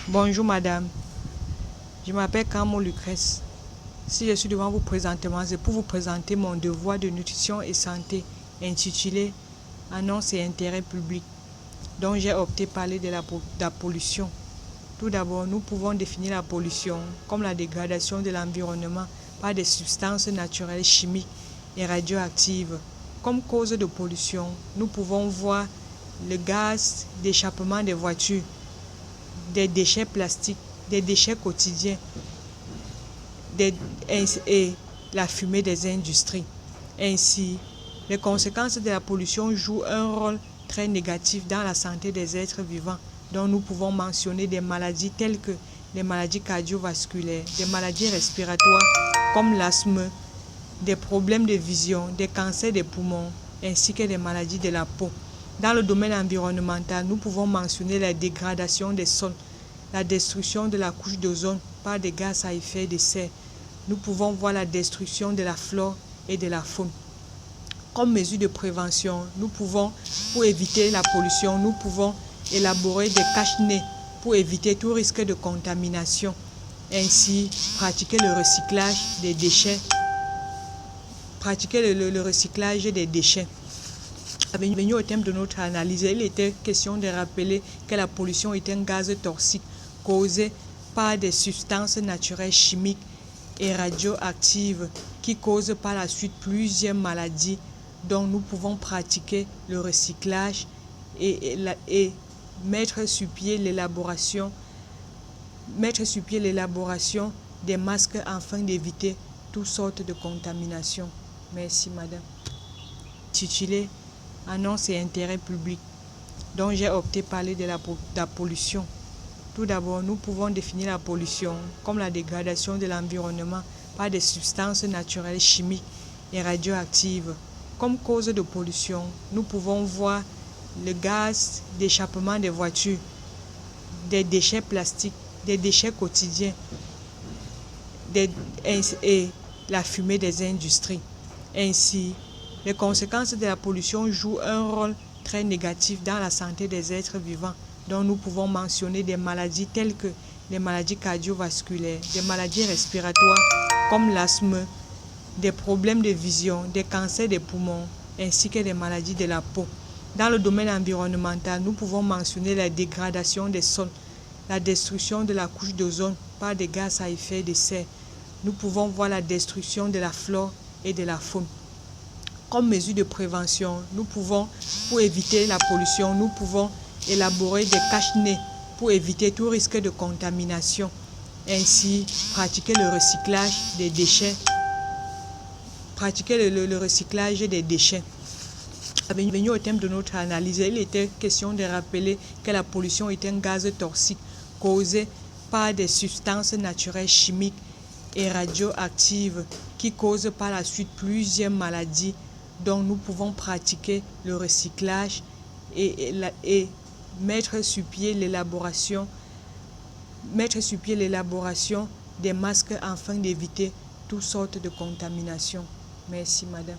Bonjour madame, je m'appelle Carmo Lucrèce. Si je suis devant vous présentement, c'est pour vous présenter mon devoir de nutrition et santé intitulé Annonce et intérêt public, dont j'ai opté parler de la pollution. Tout d'abord, nous pouvons définir la pollution comme la dégradation de l'environnement par des substances naturelles, chimiques et radioactives. Comme cause de pollution, nous pouvons voir le gaz d'échappement des voitures, des déchets plastiques, des déchets quotidiens et la fumée des industries. Ainsi, les conséquences de la pollution jouent un rôle très négatif dans la santé des êtres vivants, dont nous pouvons mentionner des maladies telles que les maladies cardiovasculaires, des maladies respiratoires comme l'asthme, des problèmes de vision, des cancers des poumons, ainsi que des maladies de la peau. Dans le domaine environnemental, nous pouvons mentionner la dégradation des sols, la destruction de la couche d'ozone par des gaz à effet de serre. Nous pouvons voir la destruction de la flore et de la faune. Comme mesure de prévention, pour éviter la pollution, nous pouvons élaborer des cache-nez pour éviter tout risque de contamination. Ainsi, pratiquer le recyclage des déchets. Le recyclage des déchets. Venu au thème de notre analyse, il était question de rappeler que la pollution est un gaz toxique causé par des substances naturelles chimiques et radioactives qui causent par la suite plusieurs maladies dont nous pouvons pratiquer le recyclage et mettre sur pied l'élaboration des masques afin d'éviter toutes sortes de contaminations. Merci madame. Intitulé Annonce et intérêt public, dont j'ai opté parler de la pollution. Tout d'abord, nous pouvons définir la pollution comme la dégradation de l'environnement par des substances naturelles, chimiques et radioactives. Comme cause de pollution, nous pouvons voir le gaz d'échappement des voitures, des déchets plastiques, des déchets quotidiens et la fumée des industries. Ainsi, les conséquences de la pollution jouent un rôle très négatif dans la santé des êtres vivants, dont nous pouvons mentionner des maladies telles que les maladies cardiovasculaires, des maladies respiratoires comme l'asthme, des problèmes de vision, des cancers des poumons, ainsi que des maladies de la peau. Dans le domaine environnemental, nous pouvons mentionner la dégradation des sols, la destruction de la couche d'ozone par des gaz à effet de serre. Nous pouvons voir la destruction de la flore et de la faune. Comme mesure de prévention, pour éviter la pollution, nous pouvons élaborer des cache-nez pour éviter tout risque de contamination. Ainsi, pratiquer le recyclage des déchets. Le recyclage des déchets. Venu au thème de notre analyse, il était question de rappeler que la pollution est un gaz toxique causé par des substances naturelles chimiques et radioactives qui causent par la suite plusieurs maladies dont nous pouvons pratiquer le recyclage et mettre sur pied l'élaboration des masques afin d'éviter toutes sortes de contaminations. Merci madame.